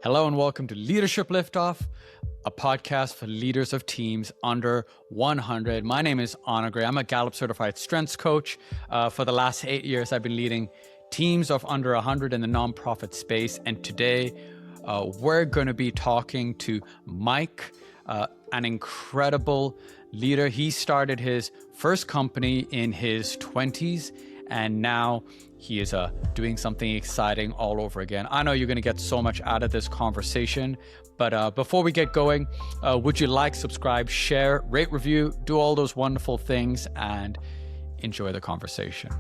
Hello and welcome to Leadership Liftoff, a podcast for leaders of teams under 100. My name is Anna Gray. I'm a Gallup certified strengths coach. For the last 8 years, I've been leading teams of under 100 in the nonprofit space. And today, we're going to be talking to Mike, an incredible leader. He started his first company in his 20s, and now he is doing something exciting all over again. I know you're going to get so much out of this conversation, but before we get going, would you like, subscribe, share, rate, review, do all those wonderful things, and enjoy the conversation.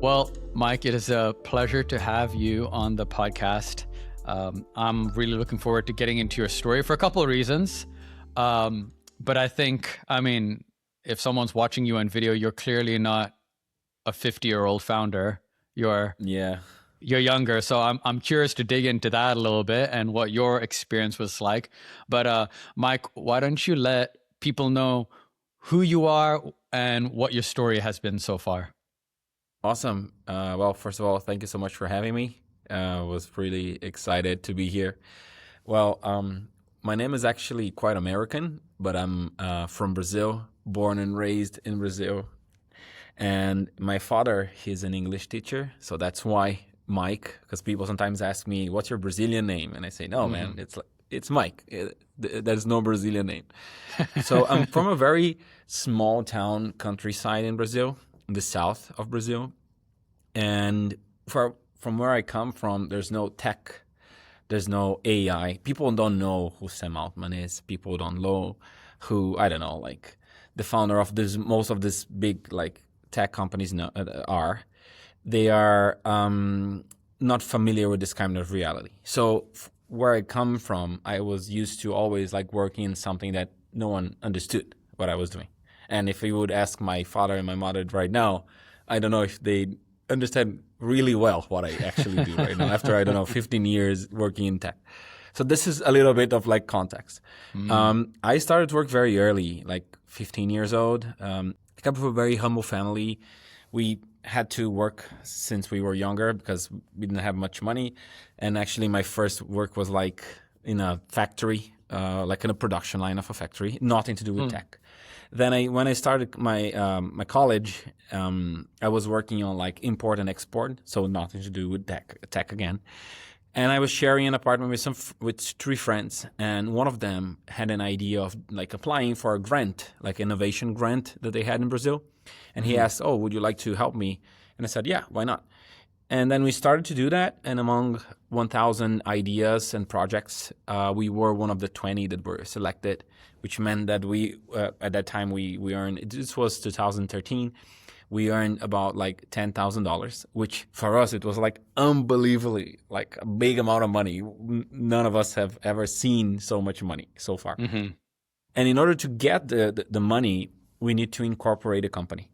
Well, Mike, it is a pleasure to have you on the podcast. I'm really looking forward to getting into your story for a couple of reasons. But I think, if someone's watching you on video, you're clearly not a 50-year-old founder. You're younger. So I'm curious to dig into that a little bit and what your experience was like. But Mike, why don't you let people know who you are and what your story has been so far? Awesome. Well, first of all, thank you so much for having me. I was really excited to be here. Well, my name is actually quite American, but I'm from Brazil, born and raised in Brazil. And my father, he's an English teacher, so that's why Mike, because people sometimes ask me, what's your Brazilian name? And I say, no, man, it's Mike. There's no Brazilian name. So I'm from a very small town countryside in Brazil, in the south of Brazil. And from where I come from, there's no tech, there's no AI. People don't know who Sam Altman is. People don't know who, the founder of most of this big, tech companies are. They are not familiar with this kind of reality. So where I come from, I was used to always working in something that no one understood what I was doing. And if you would ask my father and my mother right now, I don't know if they understand really well what I actually do right now after, 15 years working in tech. So this is a little bit of context. I started work very early, 15 years old. I come from a very humble family. We had to work since we were younger because we didn't have much money. And actually my first work was in a factory, in a production line of a factory, nothing to do with tech. Then when I started my college, I was working on import and export, so nothing to do with tech again. And I was sharing an apartment with three friends, and one of them had an idea of applying for a grant, innovation grant that they had in Brazil. And he asked, "Oh, would you like to help me?" And I said, "Yeah, why not?" And then we started to do that. And among 1,000 ideas and projects, we were one of the 20 that were selected, which meant that we at that time we earned. This was 2013. We earned about $10,000, which for us, it was unbelievably a big amount of money. None of us have ever seen so much money so far. Mm-hmm. And in order to get the money, we need to incorporate a company.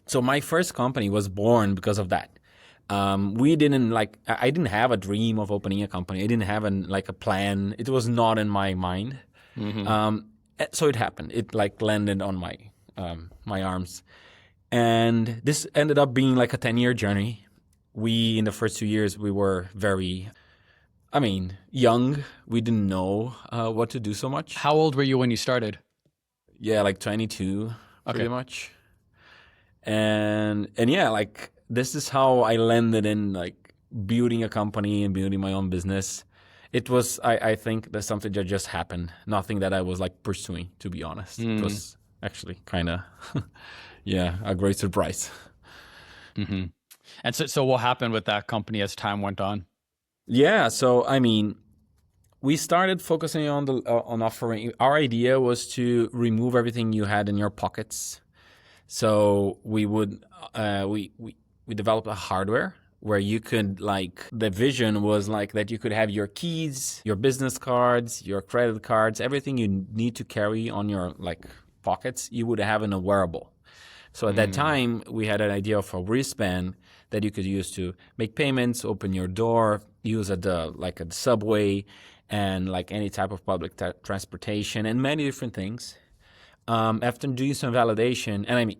So my first company was born because of that. We didn't I didn't have a dream of opening a company. I didn't have a plan. It was not in my mind. Mm-hmm. So it happened. It landed on my arms. And this ended up being a 10-year journey. In the first 2 years, we were very, young. We didn't know what to do so much. How old were you when you started? Yeah, 22, pretty much. And yeah, this is how I landed in building a company and building my own business. It was, I think, that's something that just happened. Nothing that I was pursuing, to be honest. It was actually kind of... Yeah, a great surprise. Mm-hmm. And so what happened with that company as time went on? Yeah, so we started focusing on offering. Our idea was to remove everything you had in your pockets. So we would we developed a hardware where you could the vision was that you could have your keys, your business cards, your credit cards, everything you need to carry on your pockets, you would have in a wearable. So at that time, we had an idea of a wristband that you could use to make payments, open your door, use at the subway, and any type of public transportation, and many different things. After doing some validation, and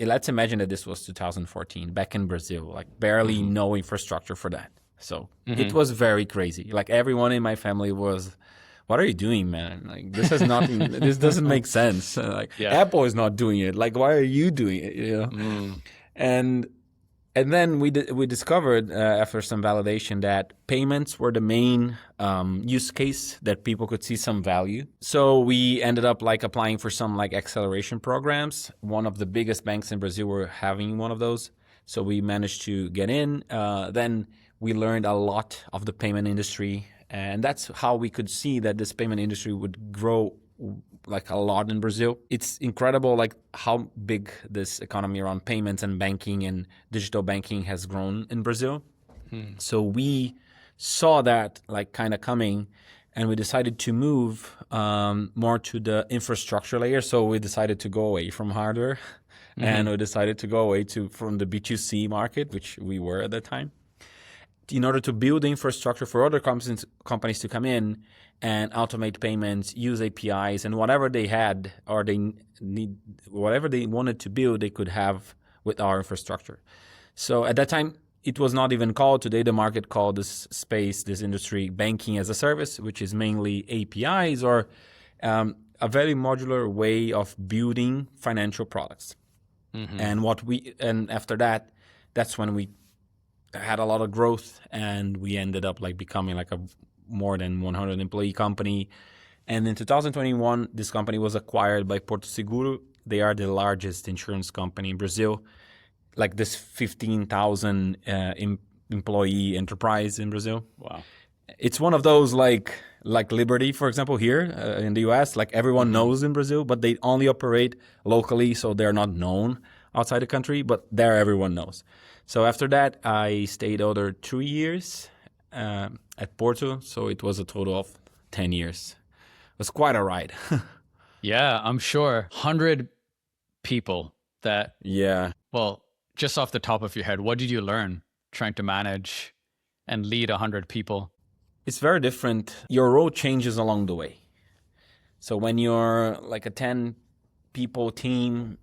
let's imagine that this was 2014, back in Brazil, barely no infrastructure for that. So it was very crazy. Like everyone in my family was, what are you doing, man? Like this is nothing. This doesn't make sense. Like Apple is not doing it. Like why are you doing it? You know, and then we discovered after some validation that payments were the main use case that people could see some value. So we ended up like applying for some like acceleration programs. One of the biggest banks in Brazil were having one of those. So we managed to get in. Then we learned a lot of the payment industry. And that's how we could see that this payment industry would grow like a lot in Brazil. It's incredible like how big this economy around payments and banking and digital banking has grown in Brazil. So we saw that like kind of coming, and we decided to move more to the infrastructure layer. So we decided to go away from hardware and we decided to go away from the B2C market, which we were at that time, in order to build the infrastructure for other companies to come in and automate payments, use APIs, and whatever they had or they need, whatever they wanted to build, they could have with our infrastructure. So at that time, it was not even called. Today, the market called this space, this industry, banking as a service, which is mainly APIs or a very modular way of building financial products. And after that, that's when we had a lot of growth, and we ended up like becoming like a more than 100 employee company. And in 2021, this company was acquired by Porto Seguro. They are the largest insurance company in Brazil, like this 15,000 employee enterprise in Brazil. Wow. It's one of those like Liberty, for example, here in the US, like everyone knows in Brazil, but they only operate locally, so they're not known outside the country, but there everyone knows. So after that, I stayed other 2 years at Porto. So it was a total of 10 years. It was quite a ride. Yeah, I'm sure. 100 people that, well, just off the top of your head, what did you learn trying to manage and lead 100 people? It's very different. Your role changes along the way. So when you're like a 10 people team,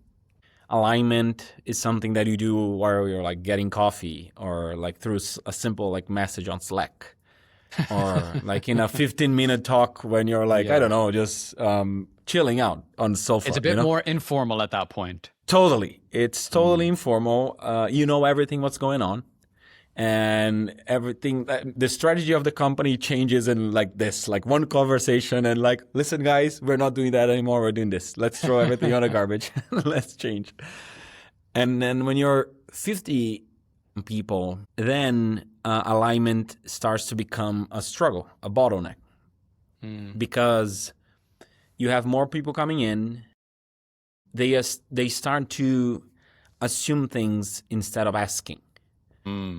alignment is something that you do while you're like getting coffee or like through a simple like message on Slack or like in a 15-minute talk when you're like, I don't know, just chilling out on the sofa. It's a bit more informal at that point. Totally. It's totally informal. You know everything what's going on. And everything, the strategy of the company changes in like this, like one conversation and like, listen, guys, we're not doing that anymore. We're doing this. Let's throw everything on the garbage. Let's change. And then when you're 50 people, then alignment starts to become a struggle, a bottleneck, because you have more people coming in. They start to assume things instead of asking.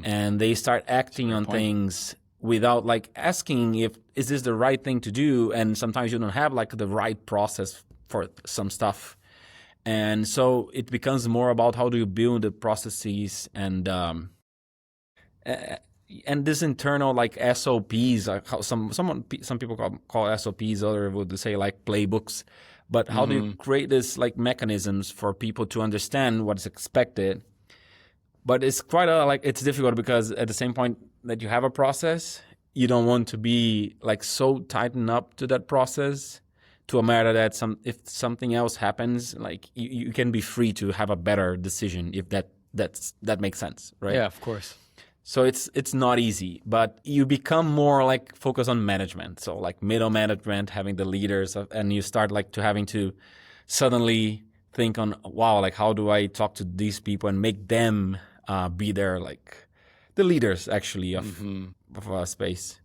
And they start acting on things without like asking is this the right thing to do? And sometimes you don't have like the right process for some stuff. And so it becomes more about how do you build the processes and this internal like SOPs, like how some people call SOPs, others would say like playbooks. But how do you create this like mechanisms for people to understand what's expected? But it's quite it's difficult because at the same point that you have a process, you don't want to be like so tightened up to that process to a matter that if something else happens, like you can be free to have a better decision if that makes sense, right? Yeah, of course. So it's not easy, but you become more like focused on management. So like middle management, having the leaders, and you start like to having to suddenly think on, wow, like how do I talk to these people and make them be there, like the leaders actually of a space.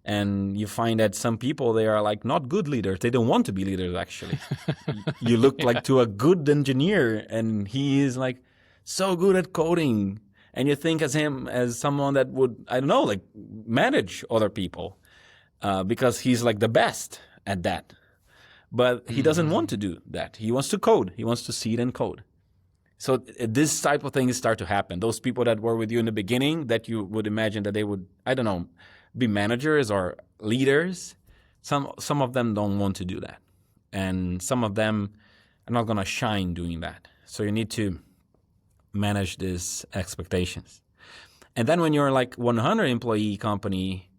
And you find that some people, they are like not good leaders. They don't want to be leaders actually. You look like to a good engineer and he is like so good at coding. And you think as him as someone that would, I don't know, like manage other people because he's like the best at that. But he doesn't want to do that. He wants to code. He wants to see it and code. So this type of things start to happen. Those people that were with you in the beginning that you would imagine that they would, I don't know, be managers or leaders, some of them don't want to do that. And some of them are not going to shine doing that. So you need to manage these expectations. And then when you're like 100 employee company,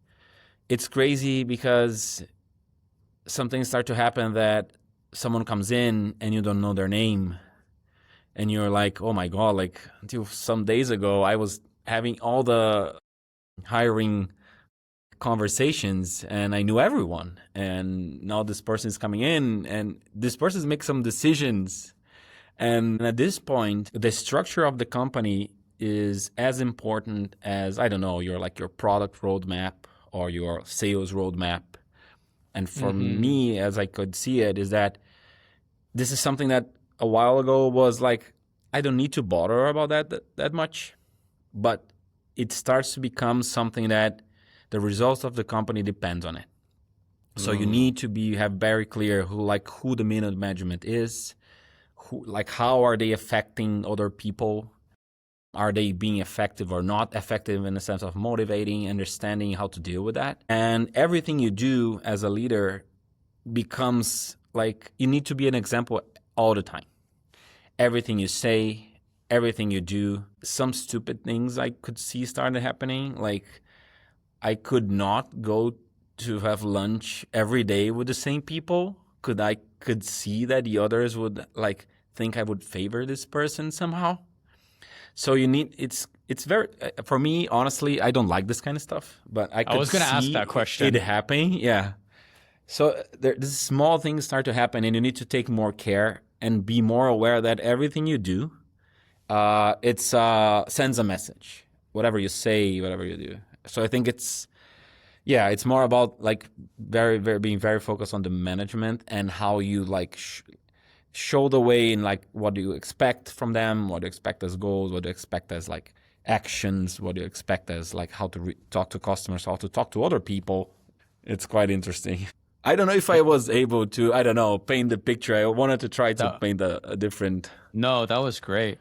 it's crazy because some things start to happen that someone comes in and you don't know their name. And you're like, oh my God, like until some days ago, I was having all the hiring conversations and I knew everyone. And now this person is coming in and this person makes some decisions. And at this point, the structure of the company is as important as, I don't know, your product roadmap or your sales roadmap. And for me, as I could see it, is that this is something that a while ago was like, I don't need to bother about that much. But it starts to become something that the results of the company depends on it. So you need to have very clear who the middle management is, how are they affecting other people? Are they being effective or not effective in the sense of motivating, understanding how to deal with that? And everything you do as a leader becomes like you need to be an example all the time. Everything you say, everything you do, some stupid things I could see started happening. Like I could not go to have lunch every day with the same people. I could see that the others would think I would favor this person somehow. So it's very, for me, honestly, I don't like this kind of stuff, but I was going to ask that question. It happening. Yeah. So these small things start to happen and you need to take more care and be more aware that everything you do, it sends a message, whatever you say, whatever you do. So I think it's more about being very focused on the management and how you show the way in what do you expect from them, what do you expect as goals, what do you expect as actions, what do you expect as how to talk to customers, how to talk to other people. It's quite interesting. I don't know if I was able to, paint the picture. I wanted to try to paint a different. No, that was great.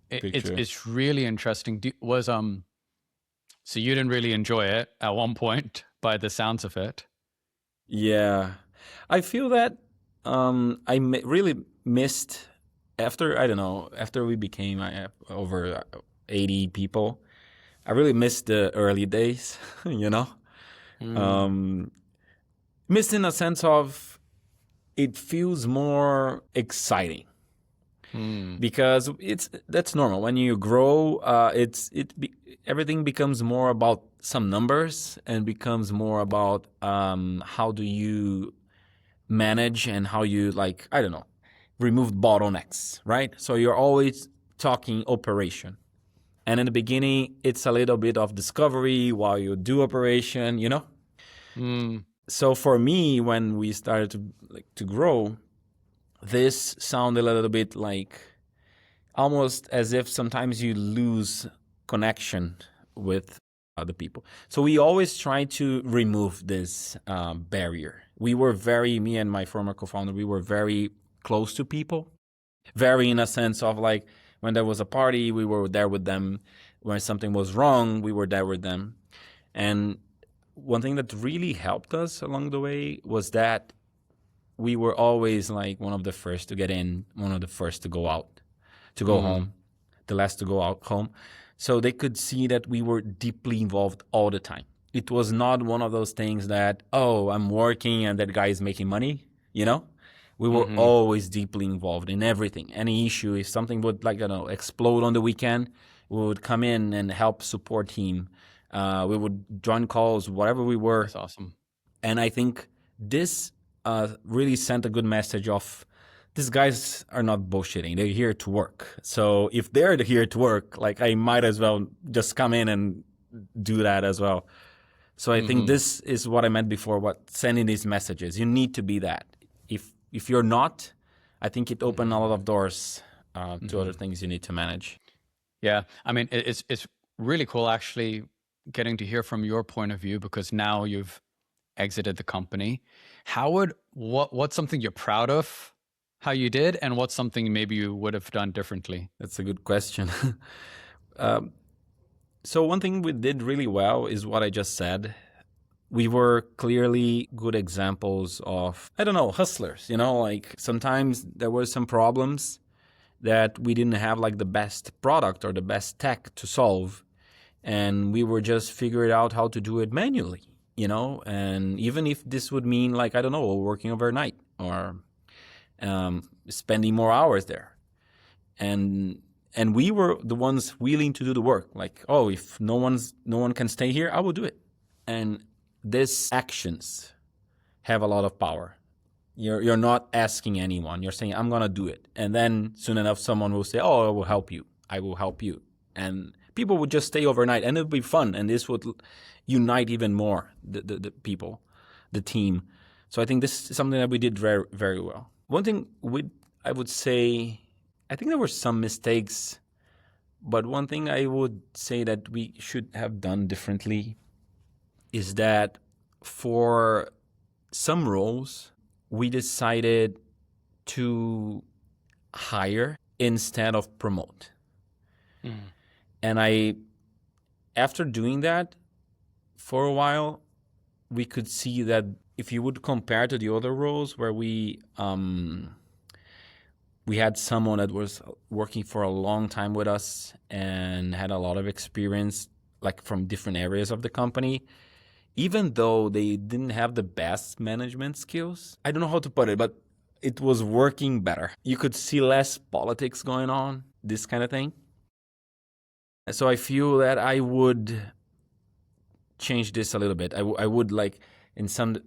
Picture. It's really interesting. So you didn't really enjoy it at one point by the sounds of it. Yeah. I feel that I really missed after we became over 80 people, I really missed the early days, missed in a sense of it feels more exciting because that's normal. When you grow, everything becomes more about some numbers and becomes more about how do you manage and how you remove bottlenecks, right? So you're always talking operation. And in the beginning, it's a little bit of discovery while you do operation, So for me, when we started to grow, this sounded a little bit almost as if sometimes you lose connection with other people. So we always try to remove this barrier. Me and my former co-founder, we were very close to people. Very in a sense of when there was a party, we were there with them. When something was wrong, we were there with them. And one thing that really helped us along the way was that we were always one of the first to get in, one of the first to go out, to go home, the last to go out home. So they could see that we were deeply involved all the time. It was not one of those things that, I'm working and that guy is making money, We were always deeply involved in everything. Any issue, if something would explode on the weekend, we would come in and help support team. We would join calls, whatever we were. That's awesome. And I think this really sent a good message of these guys are not bullshitting. They're here to work. So if they're here to work, I might as well just come in and do that as well. So I think this is what I meant before, sending these messages. You need to be that. If you're not, I think it opened a lot of doors to other things you need to manage. Yeah, I mean, it's really cool actually getting to hear from your point of view because now you've exited the company. What's something you're proud of how you did, and what's something maybe you would have done differently? That's a good question. So one thing we did really well is what I just said. We were clearly good examples of, hustlers, sometimes there were some problems that we didn't have the best product or the best tech to solve. and we were just figuring out how to do it manually, and even if this would mean, like, I don't know, working overnight or spending more hours there. And we were the ones willing to do the work. Like, oh, if no one can stay here, I will do it. And these actions have a lot of power. You're not asking anyone. You're saying, I'm gonna do it. And then soon enough, someone will say, oh, I will help you. I will help you. And people would just stay overnight, and it would be fun. And this would unite even more the people, the team. So I think this is something that we did very, very well. One thing I would say, I think there were some mistakes, but one thing I would say that we should have done differently is that for some roles, we decided to hire instead of promote. And after doing that, for a while, we could see that if you would compare to the other roles where we had someone that was working for a long time with us and had a lot of experience, like from different areas of the company, even though they didn't have the best management skills. I don't know how to put it, but it was working better. You could see less politics going on, this kind of thing. So I feel that I would change this a little bit. I would, like, in some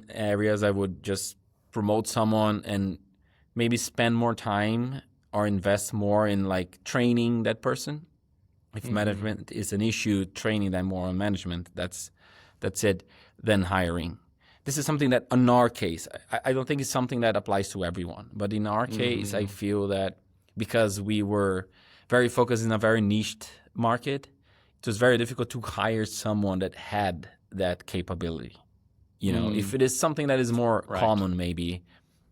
areas, I would just promote someone and maybe spend more time or invest more in, like, training that person. If management is an issue, training them more on management, that's it, then hiring. This is something that, in our case, I don't think it's something that applies to everyone. But in our case, I feel that because we were very focused in a very niched market, it was very difficult to hire someone that had that capability. If it is something that is more common, maybe,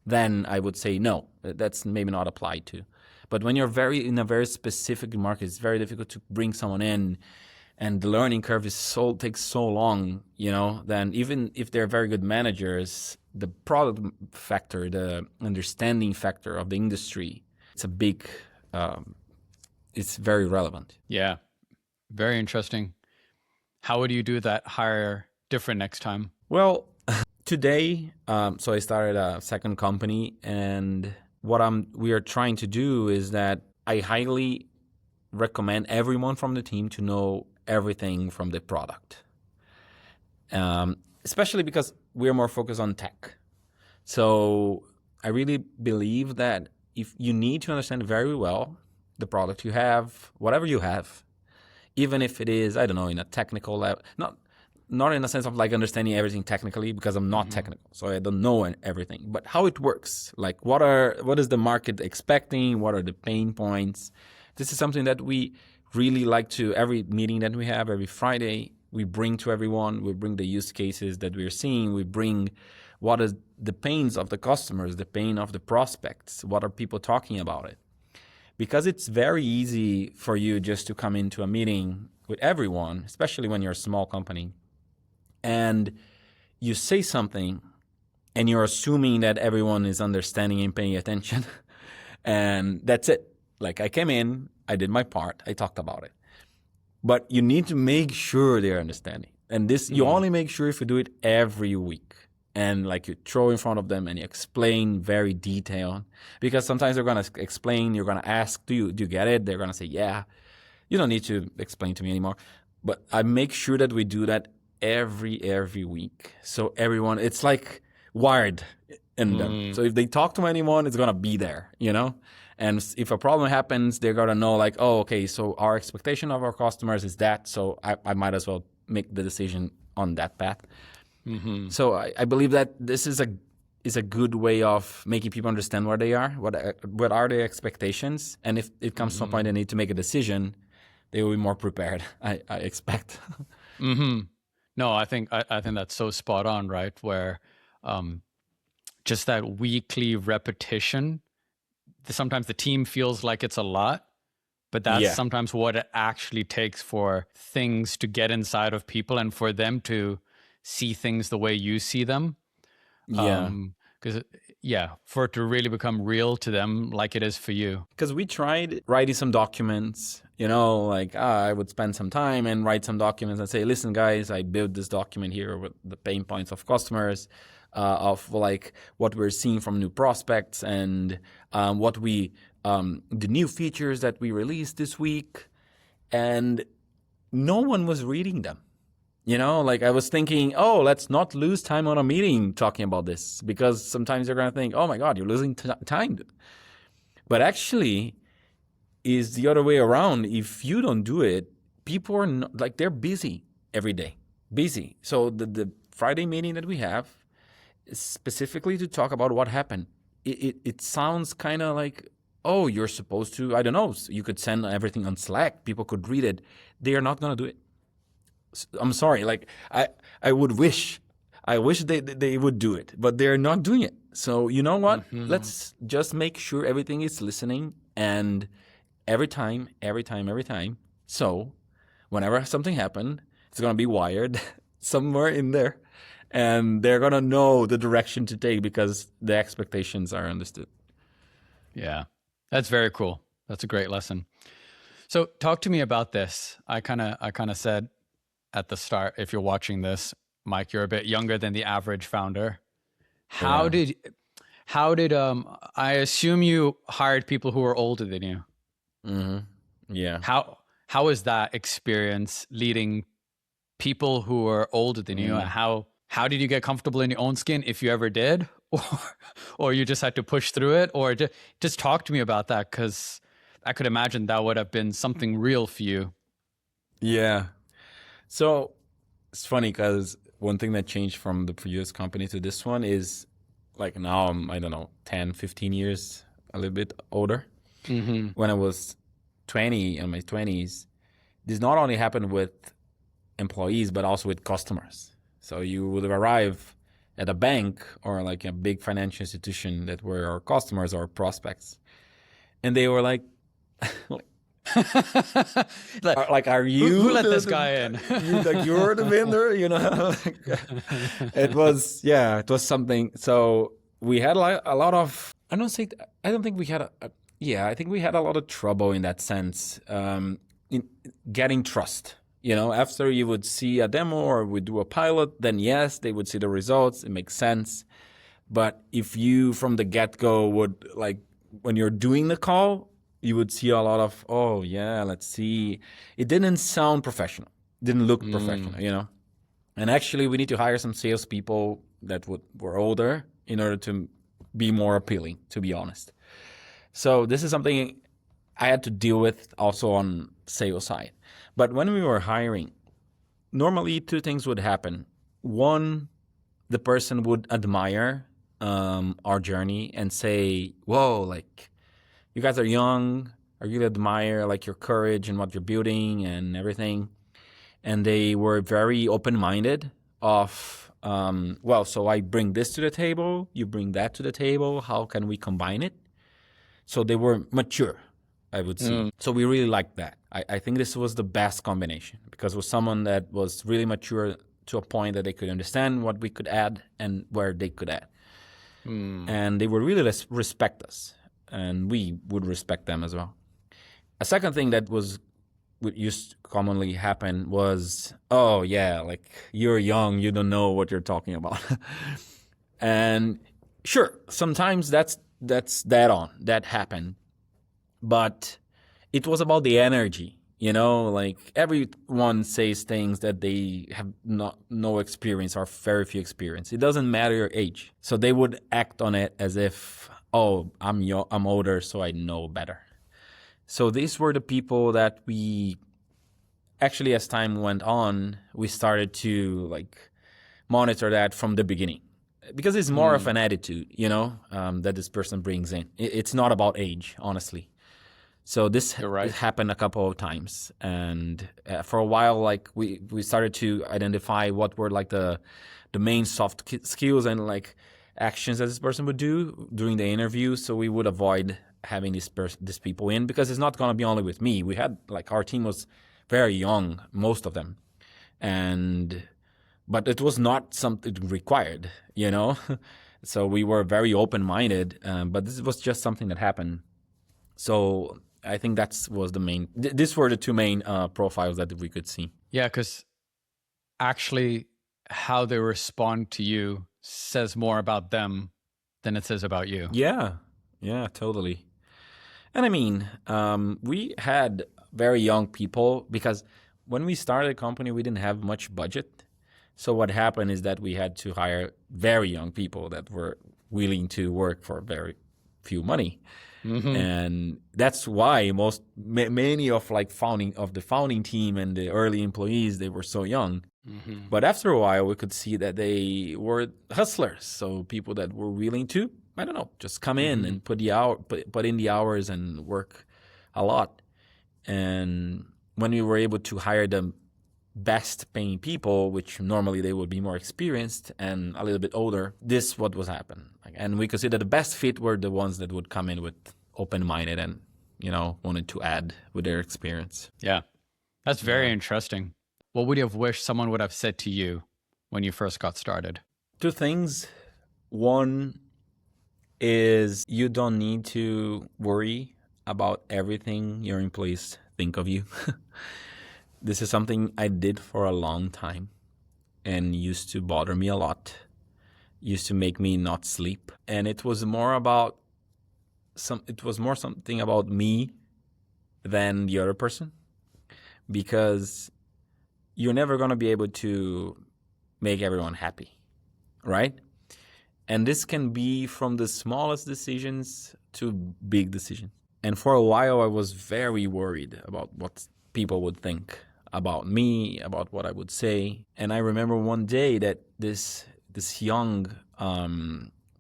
then I would say no, that's maybe not applied to. But when you're in a very specific market, it's very difficult to bring someone in, and the learning curve takes so long, then even if they're very good managers, the product factor, the understanding factor of the industry, it's a big, it's very relevant. Yeah, very interesting. How would you do that hire different next time? Well, today, so I started a second company, and what we are trying to do is that I highly recommend everyone from the team to know everything from the product, especially because we're more focused on tech. So I really believe that if you need to understand very well the product you have, whatever you have, even if it is, I don't know, in a technical level, not in a sense of like understanding everything technically, because I'm not technical, so I don't know everything, but how it works, like what is the market expecting, what are the pain points. This is something that we really like to, every meeting that we have, every Friday, we bring to everyone, we bring the use cases that we're seeing, we bring what is the pains of the customers, the pain of the prospects, what are people talking about it. Because it's very easy for you just to come into a meeting with everyone, especially when you're a small company, and you say something and you're assuming that everyone is understanding and paying attention, and that's it. Like, I came in, I did my part, I talked about it. But you need to make sure they're understanding. And this, you only make sure if you do it every week. And like, you throw in front of them and you explain very detailed. Because sometimes they're going to explain, you're going to ask, do you get it? They're going to say, yeah. You don't need to explain to me anymore. But I make sure that we do that every week. So everyone, it's like wired in them. So if they talk to anyone, it's going to be there, And if a problem happens, they're going to know, like, oh, okay, so our expectation of our customers is that, so I might as well make the decision on that path. So I believe that this is a good way of making people understand where they are, what are their expectations, and if it comes to a point they need to make a decision, they will be more prepared, I expect. No, I think that's so spot on, right? Where just that weekly repetition, sometimes the team feels like it's a lot, but that's sometimes what it actually takes for things to get inside of people and for them to see things the way you see them. Yeah. Because for it to really become real to them like it is for you. Because we tried writing some documents, like I would spend some time and write some documents and say, listen, guys, I built this document here with the pain points of customers, of like what we're seeing from new prospects and the new features that we released this week. And no one was reading them. Like I was thinking, oh, let's not lose time on a meeting talking about this, because sometimes you're going to think, oh my God, you're losing time. But actually, is the other way around. If you don't do it, people are not, like, they're busy every day, busy. So the Friday meeting that we have is specifically to talk about what happened. It sounds kind of like, oh, you're supposed to, I don't know, you could send everything on Slack. People could read it. They are not going to do it. I'm sorry. Like I wish they would do it, but they're not doing it. So you know what? Mm-hmm. Let's just make sure everything is listening, and every time. So whenever something happens, it's gonna be wired somewhere in there, and they're gonna know the direction to take because the expectations are understood. Yeah, that's very cool. That's a great lesson. So talk to me about this. I kind of said at the start, if you're watching this, Mike, you're a bit younger than the average founder. How did I assume you hired people who were older than you? Mm-hmm. Yeah. How was that experience leading people who were older than you? How did you get comfortable in your own skin, if you ever did, or you just had to push through it? Or just talk to me about that, because I could imagine that would have been something real for you. Yeah. So it's funny because one thing that changed from the previous company to this one is, like, now I'm, I don't know, 10, 15 years, a little bit older. Mm-hmm. When I was 20, in my 20s, this not only happened with employees, but also with customers. So you would arrive at a bank or like a big financial institution that were our customers or prospects, and they were like, like, are you who let this guy in? You're the vendor, It was something. So we had a lot of, I think we had I think we had a lot of trouble in that sense, in getting trust. After you would see a demo or we do a pilot, then yes, they would see the results. It makes sense. But if you from the get-go would, like, when you're doing the call, you would see a lot of, oh yeah, let's see. It didn't sound professional. Didn't look professional, And actually, we need to hire some salespeople that were older in order to be more appealing, to be honest. So this is something I had to deal with also on sales side. But when we were hiring, normally two things would happen. One, the person would admire our journey and say, whoa, like, you guys are young. I really admire, like, your courage and what you're building and everything. And they were very open-minded of, so I bring this to the table, you bring that to the table. How can we combine it? So they were mature, I would say. So we really liked that. I think this was the best combination, because it was someone that was really mature to a point that they could understand what we could add and where they could add. And they would really respect us. And we would respect them as well. A second thing that used to commonly happen was, oh yeah, like, you're young, you don't know what you're talking about. And sure, sometimes that's dead on, that happened. But it was about the energy, like, everyone says things that they have no experience or very few experience. It doesn't matter your age. So they would act on it as if, oh, I'm older, so I know better. So these were the people that we actually, as time went on, we started to, like, monitor that from the beginning, because it's more of an attitude, that this person brings in. It's not about age, honestly. So this happened a couple of times, and for a while, like, we started to identify what were, like, the main soft skills and, like, actions that this person would do during the interview. So we would avoid having these people in, because it's not going to be only with me. We had, like, our team was very young, most of them, but it was not something required, So we were very open-minded, but this was just something that happened. So I think was the main. These were the two main profiles that we could see. Yeah, because actually, how they respond to you says more about them than it says about you. Yeah, totally. And I mean, we had very young people because when we started the company, we didn't have much budget. So what happened is that we had to hire very young people that were willing to work for very few money. And that's why many of the founding team and the early employees, they were so young. But after a while, we could see that they were hustlers. So people that were willing to, I don't know, just come in and put in the hours and work a lot. And when we were able to hire the best paying people, which normally they would be more experienced and a little bit older, this what was happening. And we could see that the best fit were the ones that would come in with open-minded and, wanted to add with their experience. Yeah, that's very interesting. What would you have wished someone would have said to you when you first got started? Two things. One is you don't need to worry about everything your employees think of you. This is something I did for a long time and used to bother me a lot, used to make me not sleep. And it was more something about me than the other person, because you're never going to be able to make everyone happy, right? And this can be from the smallest decisions to big decisions. And for a while, I was very worried about what people would think about me, about what I would say. And I remember one day that this young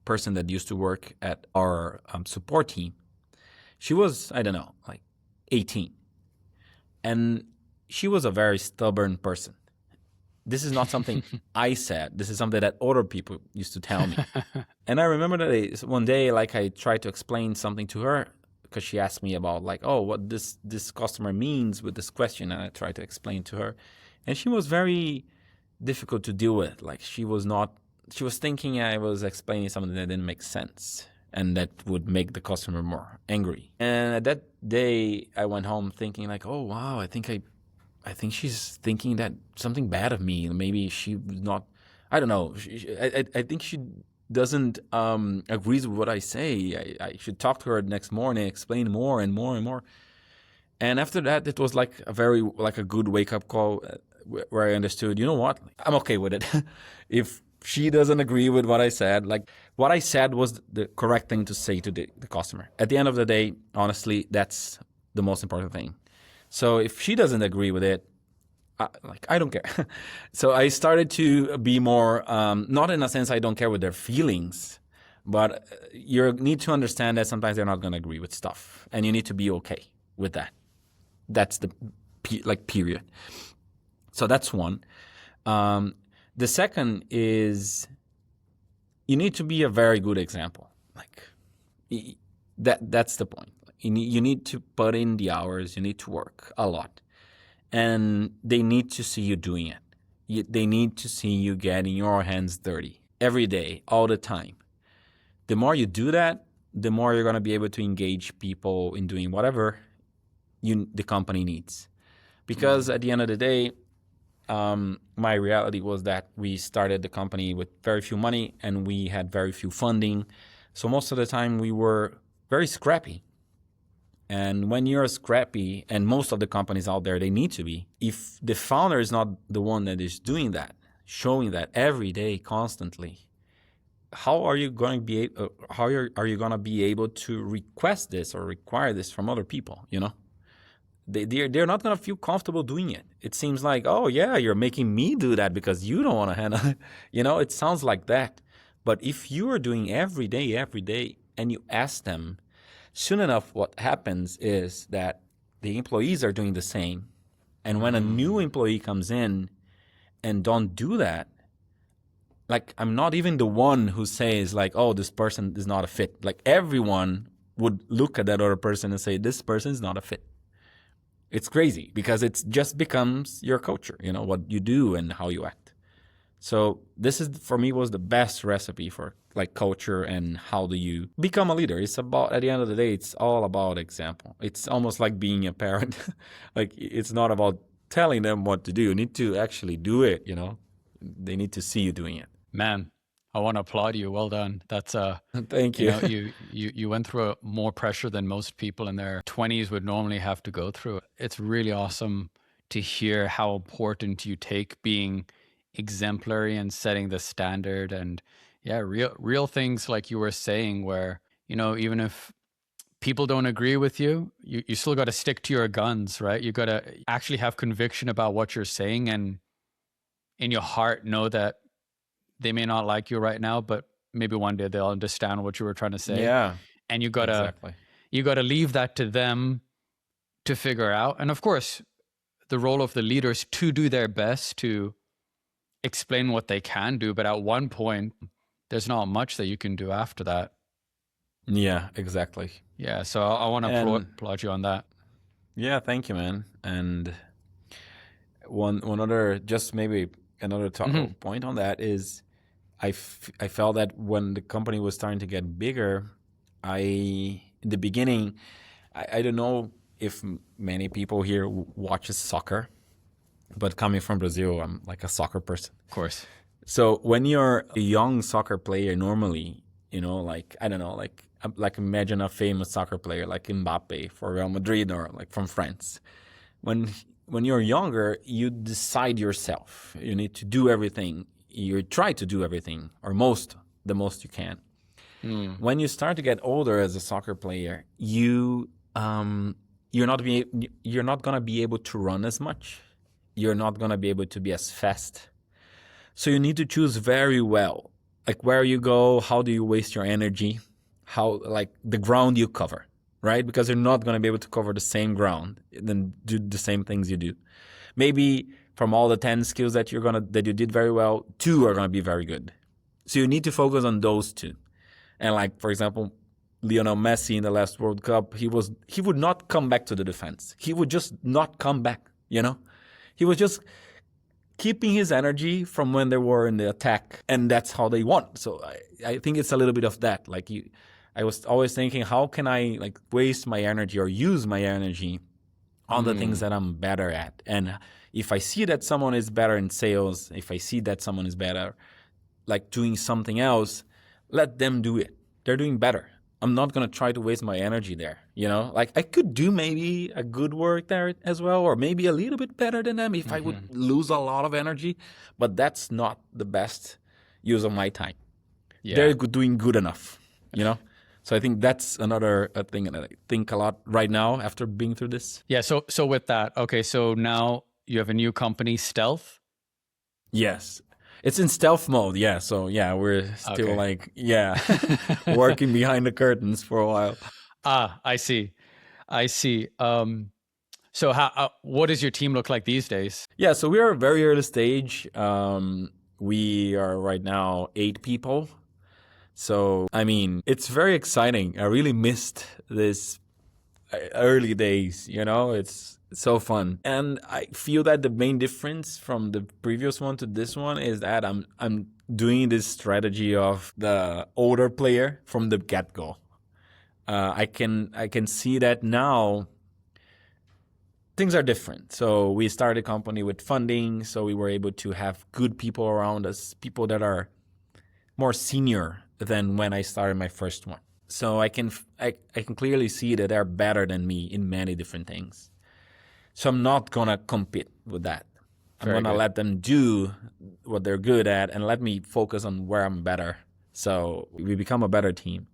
person that used to work at our support team, she was, I don't know, like 18. And she was a very stubborn person. This is not something I said. This is something that other people used to tell me. And I remember that one day, like, I tried to explain something to her because she asked me about, like, oh, what this customer means with this question. And I tried to explain to her. And she was very difficult to deal with. Like, she was thinking I was explaining something that didn't make sense and that would make the customer more angry. And at that day, I went home thinking, like, oh, wow, I think she's thinking that something bad of me. Maybe she was not, I don't know. I think she doesn't agree with what I say. I should talk to her next morning, explain more and more and more. And after that, it was like a good wake-up call where I understood, you know what? I'm okay with it. If she doesn't agree with what I said, like, what I said was the correct thing to say to the customer. At the end of the day, honestly, that's the most important thing. So if she doesn't agree with it, I don't care. So I started to be more, not in a sense I don't care with their feelings, but you need to understand that sometimes they're not going to agree with stuff, and you need to be okay with that. That's the period. So that's one. The second is you need to be a very good example. Like, that's the point. You need to put in the hours. You need to work a lot. And they need to see you doing it. They need to see you getting your hands dirty every day, all the time. The more you do that, the more you're going to be able to engage people in doing whatever the company needs. Because at the end of the day, my reality was that we started the company with very few money and we had very few funding. So most of the time we were very scrappy. And when you're scrappy, and most of the companies out there, they need to be, if the founder is not the one that is doing that, showing that every day, constantly, how are you going to be able to request this or require this from other people? They're not going to feel comfortable doing it. It seems like, oh yeah, you're making me do that because you don't want to handle it. It sounds like that. But if you are doing every day, and you ask them, soon enough, what happens is that the employees are doing the same. And when a new employee comes in and don't do that, like, I'm not even the one who says, like, oh, this person is not a fit. Like, everyone would look at that other person and say, this person is not a fit. It's crazy because it just becomes your culture, what you do and how you act. So this is for me was the best recipe for like culture and how do you become a leader. It's about at the end of the day, it's all about example. It's almost like being a parent. Like it's not about telling them what to do. You need to actually do it, you know. They need to see you doing it. Man, I want to applaud you. Well done. That's Thank you you. know, you went through more pressure than most people in their 20s would normally have to go through. It's really awesome to hear how important you take being exemplary and setting the standard, and yeah, real things like you were saying where, even if people don't agree with you, you still got to stick to your guns, right? You got to actually have conviction about what you're saying, and in your heart know that they may not like you right now, but maybe one day they'll understand what you were trying to say. Yeah, And exactly. you gotta leave that to them to figure out. And of course, the role of the leaders to do their best to explain what they can do. But at one point, there's not much that you can do after that. Yeah, exactly. Yeah. So I want to And applaud you on that. yeah, thank you, man. And one other, just maybe another point on that is I felt that when the company was starting to get bigger, in the beginning, I don't know if many people here watches soccer, but coming from Brazil, I'm like a soccer person. Of course. So when you're a young soccer player, normally, like I don't know, like imagine a famous soccer player like Mbappe for Real Madrid or like from France. When you're younger, you decide yourself. You need to do everything. You try to do everything, or the most you can. When you start to get older as a soccer player, you're not gonna be able to run as much. You're not gonna be able to be as fast. So you need to choose very well, like where you go, how do you waste your energy, how like the ground you cover, right? Because you're not gonna be able to cover the same ground and then do the same things you do. Maybe from all the 10 skills that you did very well, 2 are gonna be very good. So you need to focus on those 2. And like for example, Lionel Messi in the last World Cup, he would not come back to the defense. He would just not come back, He was just keeping his energy from when they were in the attack, and that's how they won. So I think it's a little bit of that. Like I was always thinking, how can I like waste my energy or use my energy on the things that I'm better at? And if I see that someone is better in sales, if I see that someone is better like doing something else, let them do it. They're doing better. I'm not going to try to waste my energy there, Like I could do maybe a good work there as well, or maybe a little bit better than them if I would lose a lot of energy, but that's not the best use of my time. Yeah. They're doing good enough, So I think that's another thing that I think a lot right now after being through this. Yeah. So with that, okay, so now you have a new company, Stealth. Yes. It's in stealth mode, yeah. So yeah, we're still working behind the curtains for a while. I see. So what does your team look like these days? Yeah, so we are a very early stage. We are right now 8 people. So I mean, it's very exciting. I really missed this early days. It's so fun, and I feel that the main difference from the previous one to this one is that I'm doing this strategy of the older player from the get go. I can see that now things are different. So we started a company with funding, so we were able to have good people around us, people that are more senior than when I started my first one. So I can clearly see that they're better than me in many different things. So I'm not gonna compete with that. I'm gonna let them do what they're good at and let me focus on where I'm better. So we become a better team.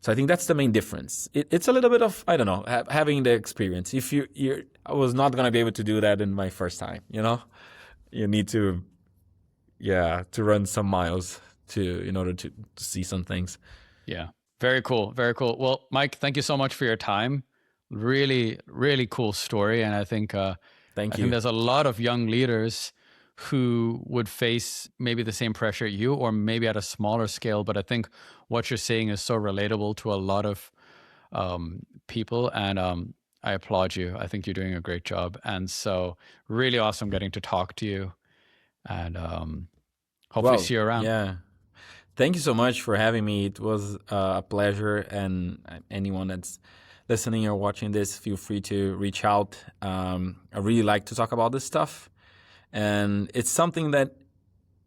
So I think that's the main difference. It's a little bit of, I don't know, having the experience. If I was not gonna be able to do that in my first time. You need to run some miles in order to see some things. Yeah. Very cool. Very cool. Well, Mike, thank you so much for your time. Really, really cool story. And I think I think there's a lot of young leaders who would face maybe the same pressure you, or maybe at a smaller scale. But I think what you're saying is so relatable to a lot of people. And I applaud you. I think you're doing a great job. And so really awesome getting to talk to you. And hopefully see you around. Yeah. Thank you so much for having me. It was a pleasure. And anyone that's listening or watching this, feel free to reach out. I really like to talk about this stuff. And it's something that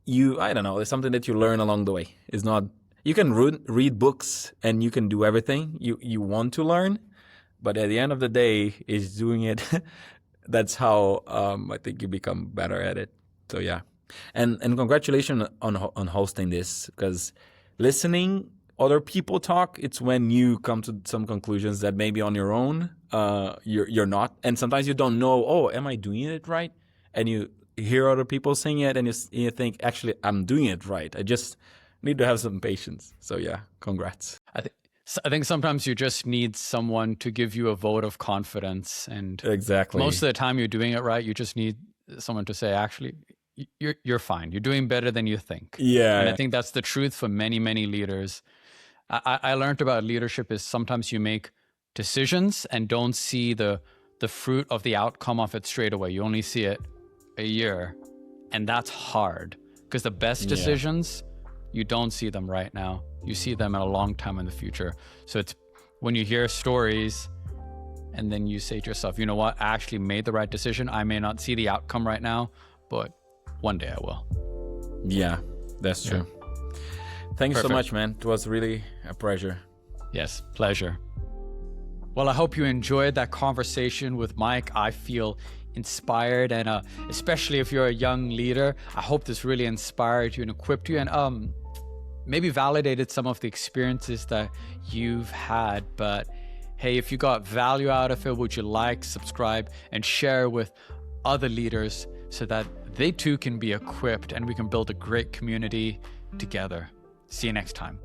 I don't know, it's something that you learn along the way. It's not, you can read books and you can do everything you want to learn. But at the end of the day, is doing it. That's how I think you become better at it. So yeah. And congratulations on hosting this, because listening other people talk, it's when you come to some conclusions that maybe on your own you're not, and sometimes you don't know. Oh, am I doing it right? And you hear other people saying it, and you think, actually, I'm doing it right. I just need to have some patience. So yeah, congrats. I think sometimes you just need someone to give you a vote of confidence, and exactly, most of the time you're doing it right. You just need someone to say, actually, you're fine. You're doing better than you think. Yeah. And I think that's the truth for many, many leaders. I learned about leadership is sometimes you make decisions and don't see the fruit of the outcome of it straight away. You only see it a year, and that's hard, because the best decisions, you don't see them right now. You see them in a long time in the future. So it's when you hear stories and then you say to yourself, you know what, I actually made the right decision. I may not see the outcome right now, but one day I will. Yeah, that's true. Thank you so much, man. It was really a pleasure. Yes, pleasure. Well, I hope you enjoyed that conversation with Mike. I feel inspired, and especially if you're a young leader, I hope this really inspired you and equipped you, and maybe validated some of the experiences that you've had. But hey, if you got value out of it, would you like, subscribe, and share with other leaders so that they too can be equipped and we can build a great community together. See you next time.